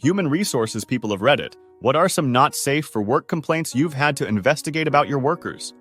Human resources people of Reddit, what are some not safe for work complaints you've had to investigate about your workers?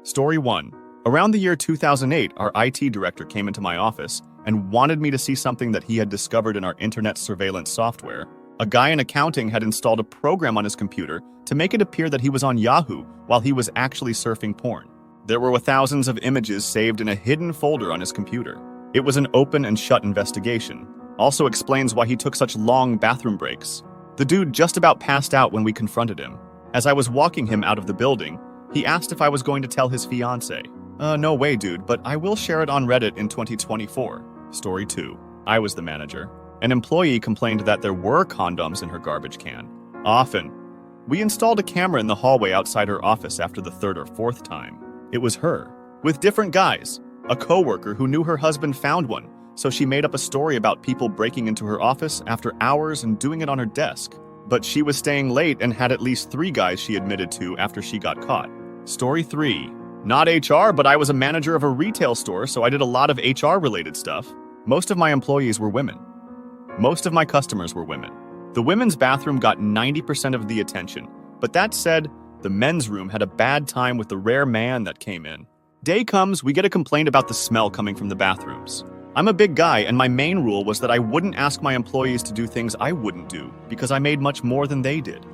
Story 1. Around the year 2008, our IT director came into my office and wanted me to see something that he had discovered in our internet surveillance software. A guy in accounting had installed a program on his computer to make it appear that he was on Yahoo while he was actually surfing porn. There were thousands of images saved in a hidden folder on his computer. It was an open and shut investigation. Also explains why he took such long bathroom breaks. The dude just about passed out when we confronted him. As I was walking him out of the building, he asked if I was going to tell his fiancé. No way, dude, but I will share it on Reddit in 2024. Story 2. I was the manager. An employee complained that there were condoms in her garbage can. Often. We installed a camera in the hallway outside her office after the third or fourth time. It was her. With different guys. A coworker who knew her husband found one, so she made up a story about people breaking into her office after hours and doing it on her desk. But she was staying late and had at least 3 guys she admitted to after she got caught. Story 3. Not HR, but I was a manager of a retail store, so I did a lot of HR-related stuff. Most of my employees were women. Most of my customers were women. The women's bathroom got 90% of the attention, but that said, the men's room had a bad time with the rare man that came in. Day comes, we get a complaint about the smell coming from the bathrooms. I'm a big guy, and my main rule was that I wouldn't ask my employees to do things I wouldn't do, because I made much more than they did.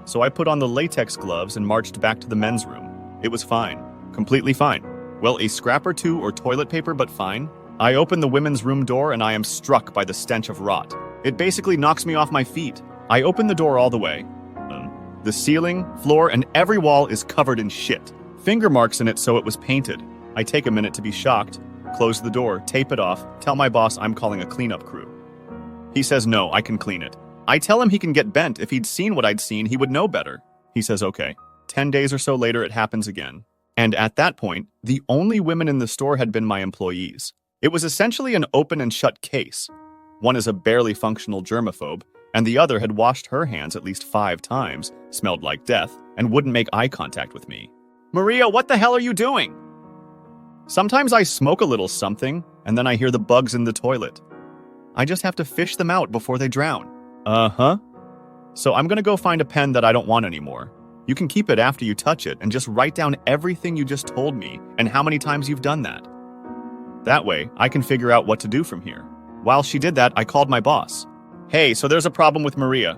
So I put on the latex gloves and marched back to the men's room. It was fine. Completely fine. Well, a scrap or two or toilet paper, but fine. I open the women's room door and I am struck by the stench of rot. It basically knocks me off my feet. I open the door all the way. The ceiling, floor, and every wall is covered in shit. Finger marks in it so it was painted. I take a minute to be shocked, close the door, tape it off, tell my boss I'm calling a cleanup crew. He says no, I can clean it. I tell him he can get bent. If he'd seen what I'd seen, he would know better. He says okay. 10 days or so later, it happens again. And at that point, the only women in the store had been my employees. It was essentially an open and shut case. One is a barely functional germaphobe, and the other had washed her hands at least 5 times, smelled like death, and wouldn't make eye contact with me. Maria, what the hell are you doing? Sometimes I smoke a little something, and then I hear the bugs in the toilet. I just have to fish them out before they drown. Uh-huh. So I'm gonna go find a pen that I don't want anymore. You can keep it after you touch it and just write down everything you just told me and how many times you've done that. That way, I can figure out what to do from here. While she did that, I called my boss. Hey, so there's a problem with Maria.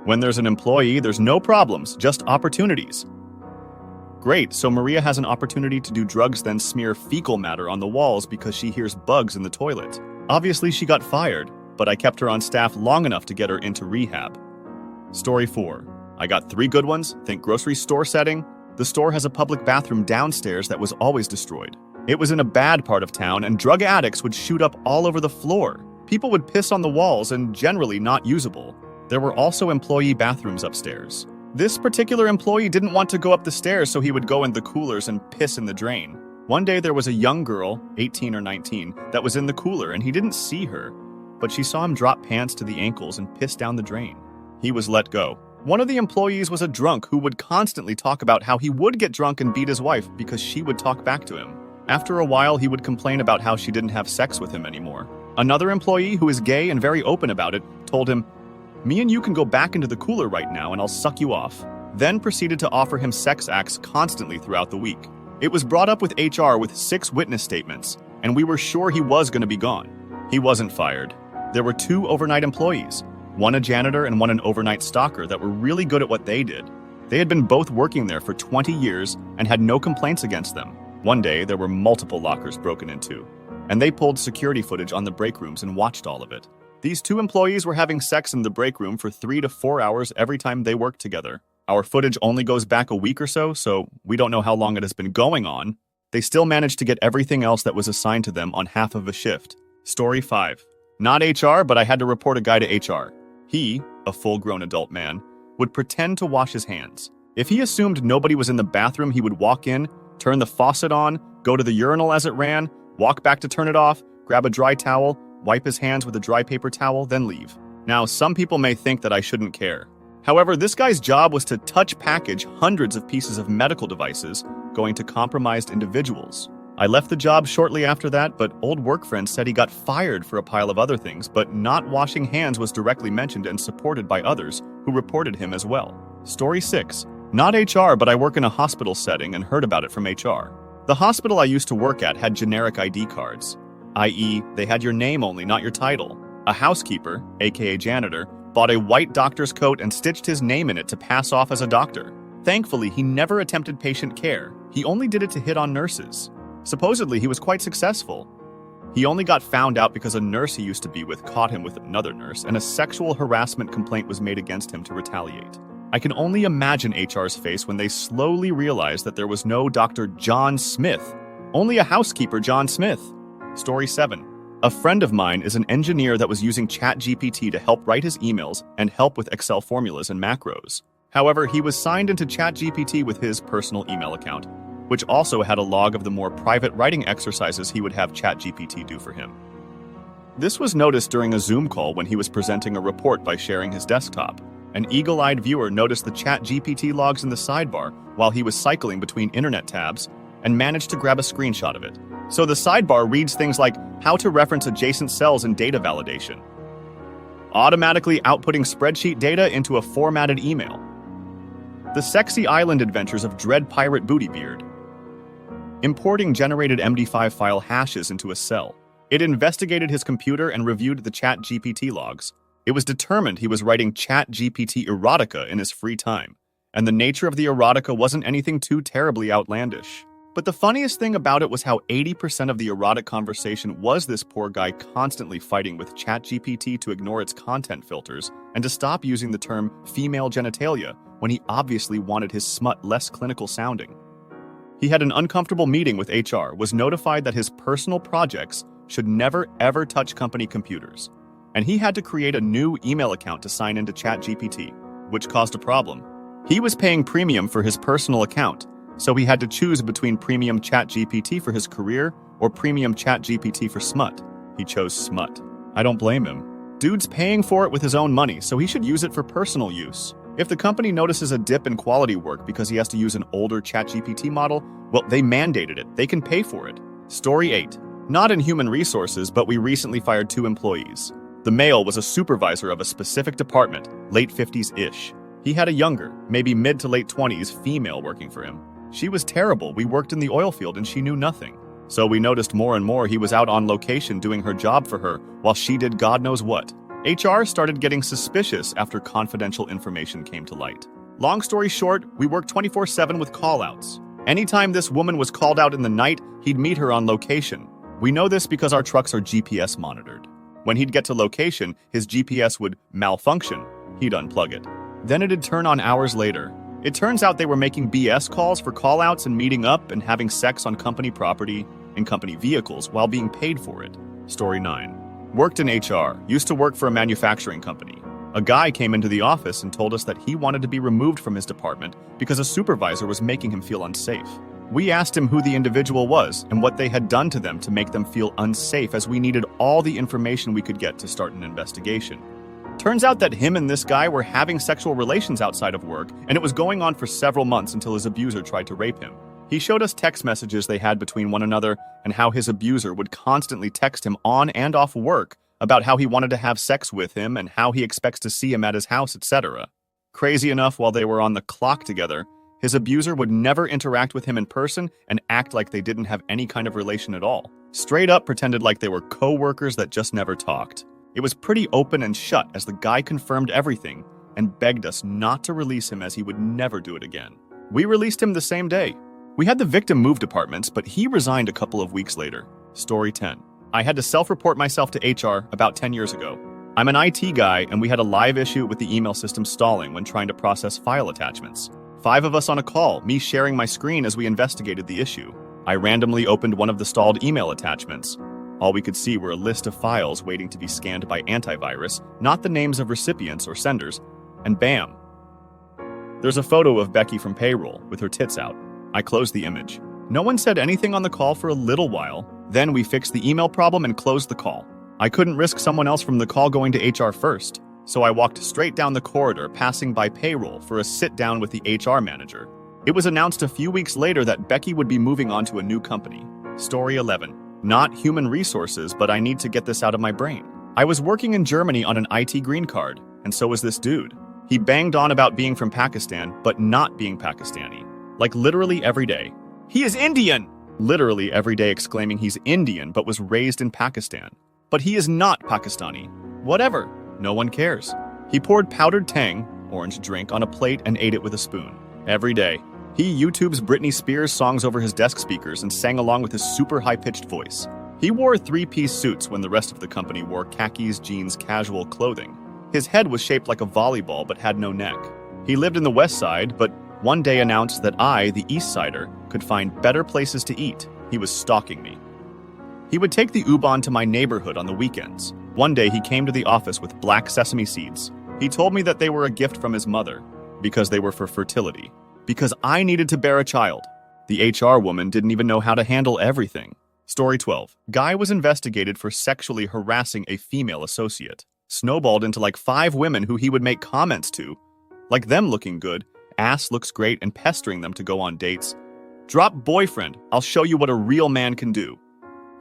When there's an employee, there's no problems, just opportunities. Great, so Maria has an opportunity to do drugs then smear fecal matter on the walls because she hears bugs in the toilet. Obviously, she got fired, but I kept her on staff long enough to get her into rehab. Story 4. I got 3 good ones. Think grocery store setting. The store has a public bathroom downstairs that was always destroyed. It was in a bad part of town, and drug addicts would shoot up all over the floor. People would piss on the walls and generally not usable. There were also employee bathrooms upstairs. This particular employee didn't want to go up the stairs, so he would go in the coolers and piss in the drain. One day there was a young girl, 18 or 19, that was in the cooler, and he didn't see her, but she saw him drop pants to the ankles and piss down the drain. He was let go. One of the employees was a drunk who would constantly talk about how he would get drunk and beat his wife because she would talk back to him. After a while, he would complain about how she didn't have sex with him anymore. Another employee, who is gay and very open about it, told him, "Me and you can go back into the cooler right now and I'll suck you off." Then proceeded to offer him sex acts constantly throughout the week. It was brought up with HR with 6 witness statements, and we were sure he was going to be gone. He wasn't fired. There were 2 overnight employees, one a janitor and one an overnight stalker that were really good at what they did. They had been both working there for 20 years and had no complaints against them. One day, there were multiple lockers broken into, and they pulled security footage on the break rooms and watched all of it. These 2 employees were having sex in the break room for 3 to 4 hours every time they worked together. Our footage only goes back a week or so we don't know how long it has been going on. They still managed to get everything else that was assigned to them on half of a shift. Story 5. Not HR, but I had to report a guy to HR. He, a full-grown adult man, would pretend to wash his hands. If he assumed nobody was in the bathroom, he would walk in, turn the faucet on, go to the urinal as it ran, walk back to turn it off, grab a dry towel, wipe his hands with a dry paper towel, then leave. Now, some people may think that I shouldn't care. However, this guy's job was to touch package hundreds of pieces of medical devices going to compromised individuals. I left the job shortly after that, but old work friends said he got fired for a pile of other things, but not washing hands was directly mentioned and supported by others who reported him as well. Story 6. Not HR, but I work in a hospital setting and heard about it from HR. The hospital I used to work at had generic ID cards, i.e., they had your name only, not your title. A housekeeper, aka janitor, bought a white doctor's coat and stitched his name in it to pass off as a doctor. Thankfully, he never attempted patient care. He only did it to hit on nurses. Supposedly, he was quite successful. He only got found out because a nurse he used to be with caught him with another nurse, and a sexual harassment complaint was made against him to retaliate. I can only imagine HR's face when they slowly realized that there was no Dr. John Smith, only a housekeeper John Smith. Story 7. A friend of mine is an engineer that was using ChatGPT to help write his emails and help with Excel formulas and macros. However, he was signed into ChatGPT with his personal email account, which also had a log of the more private writing exercises he would have ChatGPT do for him. This was noticed during a Zoom call when he was presenting a report by sharing his desktop. An eagle-eyed viewer noticed the ChatGPT logs in the sidebar while he was cycling between internet tabs and managed to grab a screenshot of it. So the sidebar reads things like how to reference adjacent cells in data validation, automatically outputting spreadsheet data into a formatted email, the sexy island adventures of Dread Pirate Bootybeard, importing generated MD5 file hashes into a cell. It investigated his computer and reviewed the ChatGPT logs. It was determined he was writing ChatGPT erotica in his free time, and the nature of the erotica wasn't anything too terribly outlandish. But the funniest thing about it was how 80% of the erotic conversation was this poor guy constantly fighting with ChatGPT to ignore its content filters and to stop using the term female genitalia when he obviously wanted his smut less clinical sounding. He had an uncomfortable meeting with HR, was notified that his personal projects should never ever touch company computers, and he had to create a new email account to sign into ChatGPT, which caused a problem. He was paying premium for his personal account, so he had to choose between premium ChatGPT for his career or premium ChatGPT for smut. He chose smut. I don't blame him. Dude's paying for it with his own money, so he should use it for personal use. If the company notices a dip in quality work because he has to use an older ChatGPT model, well, they mandated it. They can pay for it. Story 8. Not in human resources, but we recently fired 2 employees. The male was a supervisor of a specific department, late 50s-ish. He had a younger, maybe mid to late 20s, female working for him. She was terrible. We worked in the oil field and she knew nothing. So we noticed more and more he was out on location doing her job for her while she did God knows what. HR started getting suspicious after confidential information came to light. Long story short, we worked 24/7 with call-outs. Anytime this woman was called out in the night, he'd meet her on location. We know this because our trucks are GPS monitored. When he'd get to location, his GPS would malfunction. He'd unplug it. Then it'd turn on hours later. It turns out they were making BS calls for call-outs and meeting up and having sex on company property and company vehicles while being paid for it. Story 9. Worked in HR, used to work for a manufacturing company. A guy came into the office and told us that he wanted to be removed from his department because a supervisor was making him feel unsafe. We asked him who the individual was and what they had done to them to make them feel unsafe, as we needed all the information we could get to start an investigation. Turns out that him and this guy were having sexual relations outside of work, and it was going on for several months until his abuser tried to rape him. He showed us text messages they had between one another and how his abuser would constantly text him on and off work about how he wanted to have sex with him and how he expects to see him at his house, etc. Crazy enough, while they were on the clock together, his abuser would never interact with him in person and act like they didn't have any kind of relation at all. Straight up pretended like they were co-workers that just never talked. It was pretty open and shut as the guy confirmed everything and begged us not to release him as he would never do it again. We released him the same day. We had the victim move departments, but he resigned a couple of weeks later. Story 10. I had to self-report myself to HR about 10 years ago. I'm an IT guy, and we had a live issue with the email system stalling when trying to process file attachments. 5 of us on a call, me sharing my screen as we investigated the issue. I randomly opened one of the stalled email attachments. All we could see were a list of files waiting to be scanned by antivirus, not the names of recipients or senders, and bam! There's a photo of Becky from payroll with her tits out. I closed the image. No one said anything on the call for a little while. Then we fixed the email problem and closed the call. I couldn't risk someone else from the call going to HR first, so I walked straight down the corridor, passing by payroll for a sit-down with the HR manager. It was announced a few weeks later that Becky would be moving on to a new company. Story 11. Not human resources, but I need to get this out of my brain. I was working in Germany on an IT green card, and so was this dude. He banged on about being from Pakistan, but not being Pakistani. Like literally every day. He is Indian! Literally every day exclaiming he's Indian, but was raised in Pakistan. But he is not Pakistani. Whatever. No one cares. He poured powdered Tang, orange drink, on a plate and ate it with a spoon. Every day. He YouTubes Britney Spears songs over his desk speakers and sang along with his super high-pitched voice. He wore three-piece suits when the rest of the company wore khakis, jeans, casual clothing. His head was shaped like a volleyball but had no neck. He lived in the West Side, but one day announced that I, the East Sider, could find better places to eat. He was stalking me. He would take the U-Bahn to my neighborhood on the weekends. One day he came to the office with black sesame seeds. He told me that they were a gift from his mother, because they were for fertility. Because I needed to bear a child. The HR woman didn't even know how to handle everything. Story 12. Guy was investigated for sexually harassing a female associate. Snowballed into like 5 women who he would make comments to. Like them looking good, ass looks great, and pestering them to go on dates. Drop boyfriend, I'll show you what a real man can do.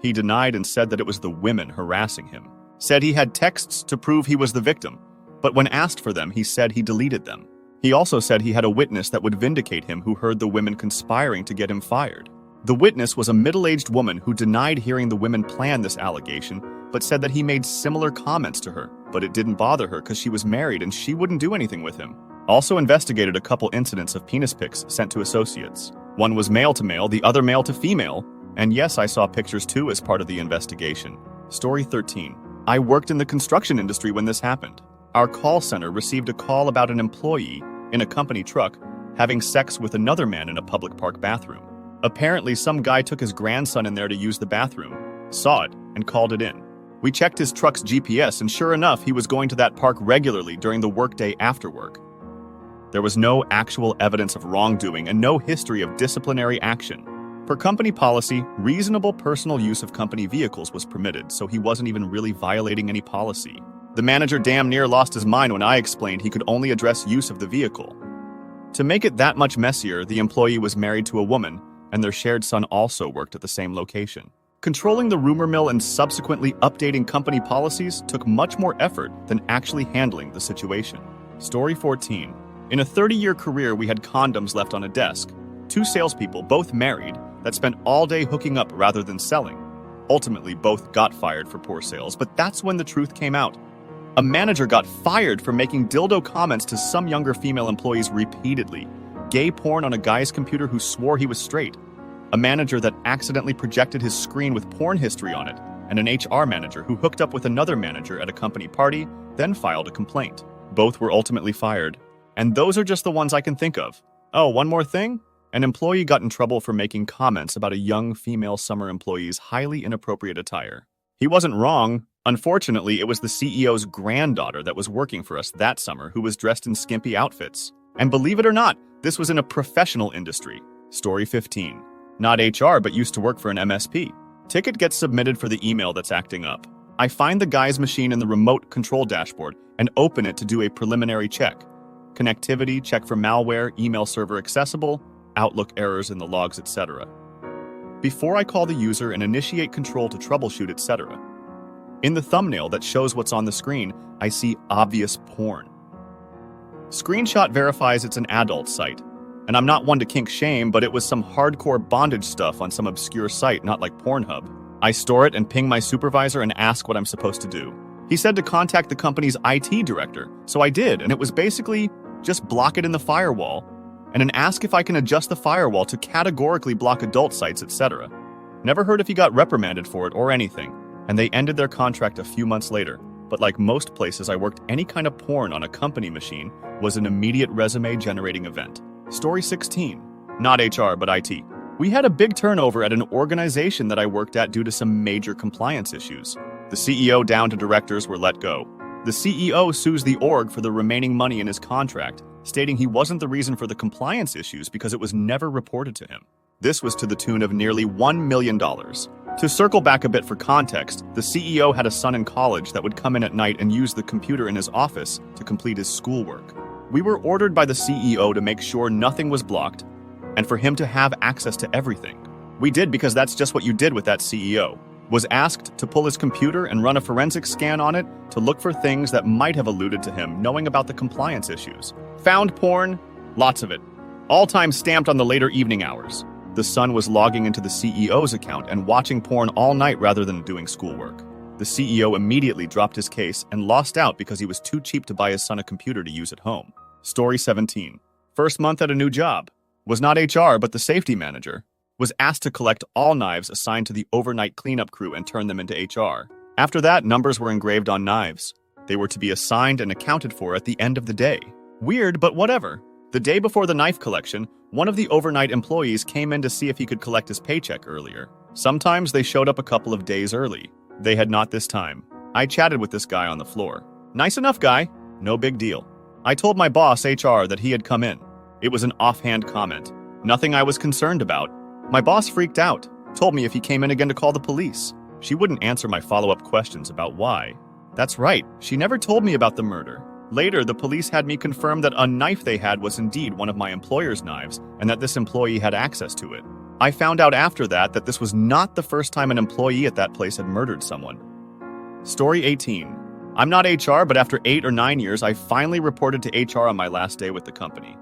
He denied and said that it was the women harassing him. Said he had texts to prove he was the victim. But when asked for them, he said he deleted them. He also said he had a witness that would vindicate him who heard the women conspiring to get him fired. The witness was a middle-aged woman who denied hearing the women plan this allegation, but said that he made similar comments to her, but it didn't bother her because she was married and she wouldn't do anything with him. Also investigated a couple incidents of penis pics sent to associates. One was male to male, the other male to female, and yes, I saw pictures too as part of the investigation. Story 13. I worked in the construction industry when this happened. Our call center received a call about an employee in a company truck having sex with another man in a public park bathroom. Apparently, some guy took his grandson in there to use the bathroom, saw it, and called it in. We checked his truck's GPS, and sure enough, he was going to that park regularly during the workday after work. There was no actual evidence of wrongdoing and no history of disciplinary action. Per company policy, reasonable personal use of company vehicles was permitted, so he wasn't even really violating any policy. The manager damn near lost his mind when I explained he could only address use of the vehicle. To make it that much messier, the employee was married to a woman, and their shared son also worked at the same location. Controlling the rumor mill and subsequently updating company policies took much more effort than actually handling the situation. Story 14. In a 30-year career, we had condoms left on a desk. 2 salespeople, both married, that spent all day hooking up rather than selling. Ultimately, both got fired for poor sales, but that's when the truth came out. A manager got fired for making dildo comments to some younger female employees repeatedly. Gay porn on a guy's computer who swore he was straight. A manager that accidentally projected his screen with porn history on it. And an HR manager who hooked up with another manager at a company party, then filed a complaint. Both were ultimately fired. And those are just the ones I can think of. Oh, one more thing? An employee got in trouble for making comments about a young female summer employee's highly inappropriate attire. He wasn't wrong. Unfortunately, it was the CEO's granddaughter that was working for us that summer who was dressed in skimpy outfits. And believe it or not, this was in a professional industry. Story 15. Not HR, but used to work for an MSP. Ticket gets submitted for the email that's acting up. I find the guy's machine in the remote control dashboard and open it to do a preliminary check. Connectivity, check for malware, email server accessible, Outlook errors in the logs, etc. Before I call the user and initiate control to troubleshoot, etc. In the thumbnail that shows what's on the screen, I see obvious porn. Screenshot verifies it's an adult site. And I'm not one to kink shame, but it was some hardcore bondage stuff on some obscure site, not like Pornhub. I store it and ping my supervisor and ask what I'm supposed to do. He said to contact the company's IT director, so I did, and it was basically just block it in the firewall, and then ask if I can adjust the firewall to categorically block adult sites, etc. Never heard if he got reprimanded for it or anything, and they ended their contract a few months later. But like most places I worked, any kind of porn on a company machine was an immediate resume-generating event. Story 16. Not HR, but IT. We had a big turnover at an organization that I worked at due to some major compliance issues. The CEO down to directors were let go. The CEO sues the org for the remaining money in his contract, stating he wasn't the reason for the compliance issues because it was never reported to him. This was to the tune of nearly $1 million. To circle back a bit for context, the CEO had a son in college that would come in at night and use the computer in his office to complete his schoolwork. We were ordered by the CEO to make sure nothing was blocked and for him to have access to everything. We did because that's just what you did with that CEO. Was asked to pull his computer and run a forensic scan on it to look for things that might have alluded to him knowing about the compliance issues. Found porn, lots of it. All time stamped on the later evening hours. The son was logging into the CEO's account and watching porn all night rather than doing schoolwork. The CEO immediately dropped his case and lost out because he was too cheap to buy his son a computer to use at home. Story 17. First month at a new job. Was not HR, but the safety manager. Was asked to collect all knives assigned to the overnight cleanup crew and turn them into HR. After that, numbers were engraved on knives. They were to be assigned and accounted for at the end of the day. Weird, but whatever. The day before the knife collection, one of the overnight employees came in to see if he could collect his paycheck earlier. Sometimes they showed up a couple of days early. They had not this time. I chatted with this guy on the floor. Nice enough guy. No big deal. I told my boss, HR, that he had come in. It was an offhand comment. Nothing I was concerned about. My boss freaked out, told me if he came in again to call the police. She wouldn't answer my follow-up questions about why. That's right, she never told me about the murder. Later, the police had me confirm that a knife they had was indeed one of my employer's knives and that this employee had access to it. I found out after that this was not the first time an employee at that place had murdered someone. Story 18. I'm not HR, but after 8 or 9 years, I finally reported to HR on my last day with the company.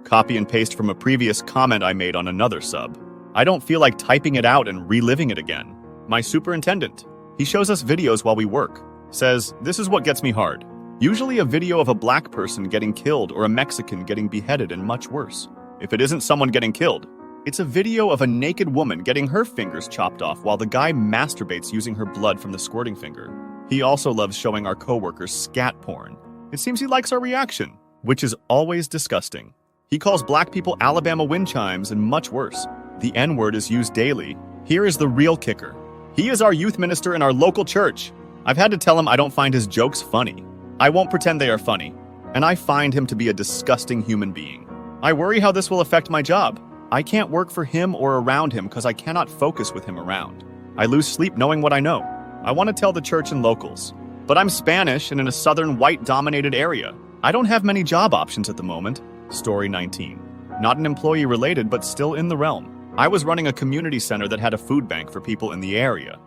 Copy and paste from a previous comment I made on another sub. I don't feel like typing it out and reliving it again. My superintendent. He shows us videos while we work. Says, this is what gets me hard. Usually a video of a black person getting killed or a Mexican getting beheaded and much worse. If it isn't someone getting killed, it's a video of a naked woman getting her fingers chopped off while the guy masturbates using her blood from the squirting finger. He also loves showing our coworkers scat porn. It seems he likes our reaction, which is always disgusting. He calls black people Alabama wind chimes and much worse. The N-word is used daily. Here is the real kicker. He is our youth minister in our local church. I've had to tell him I don't find his jokes funny. I won't pretend they are funny. And I find him to be a disgusting human being. I worry how this will affect my job. I can't work for him or around him because I cannot focus with him around. I lose sleep knowing what I know. I want to tell the church and locals. But I'm Spanish and in a southern white-dominated area. I don't have many job options at the moment. Story 19. Not an employee related, but still in the realm. I was running a community center that had a food bank for people in the area.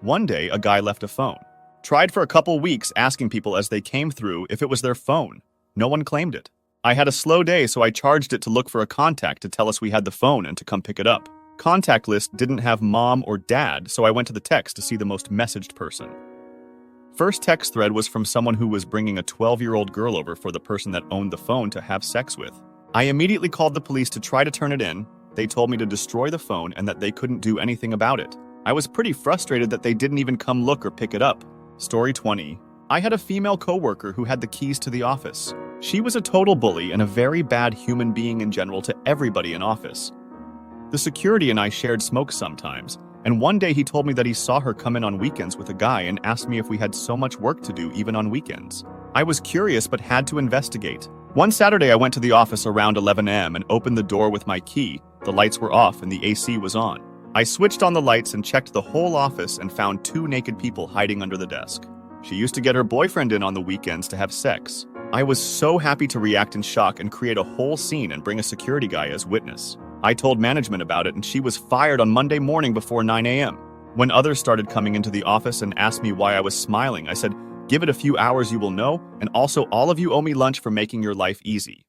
One day, a guy left a phone. Tried for a couple weeks asking people as they came through if it was their phone. No one claimed it. I had a slow day, so I charged it to look for a contact to tell us we had the phone and to come pick it up. Contact list didn't have mom or dad, so I went to the text to see the most messaged person. First text thread was from someone who was bringing a 12-year-old girl over for the person that owned the phone to have sex with. I immediately called the police to try to turn it in. They told me to destroy the phone and that they couldn't do anything about it. I was pretty frustrated that they didn't even come look or pick it up. Story 20. I had a female coworker who had the keys to the office. She was a total bully and a very bad human being in general to everybody in office. The security and I shared smokes sometimes, and one day he told me that he saw her come in on weekends with a guy and asked me if we had so much work to do even on weekends. I was curious but had to investigate. One Saturday I went to the office around 11 a.m. and opened the door with my key. The lights were off and the AC was on. I switched on the lights and checked the whole office and found 2 naked people hiding under the desk. She used to get her boyfriend in on the weekends to have sex. I was so happy to react in shock and create a whole scene and bring a security guy as witness. I told management about it and she was fired on Monday morning before 9 a.m. When others started coming into the office and asked me why I was smiling, I said, "Give it a few hours, you will know, and also all of you owe me lunch for making your life easy."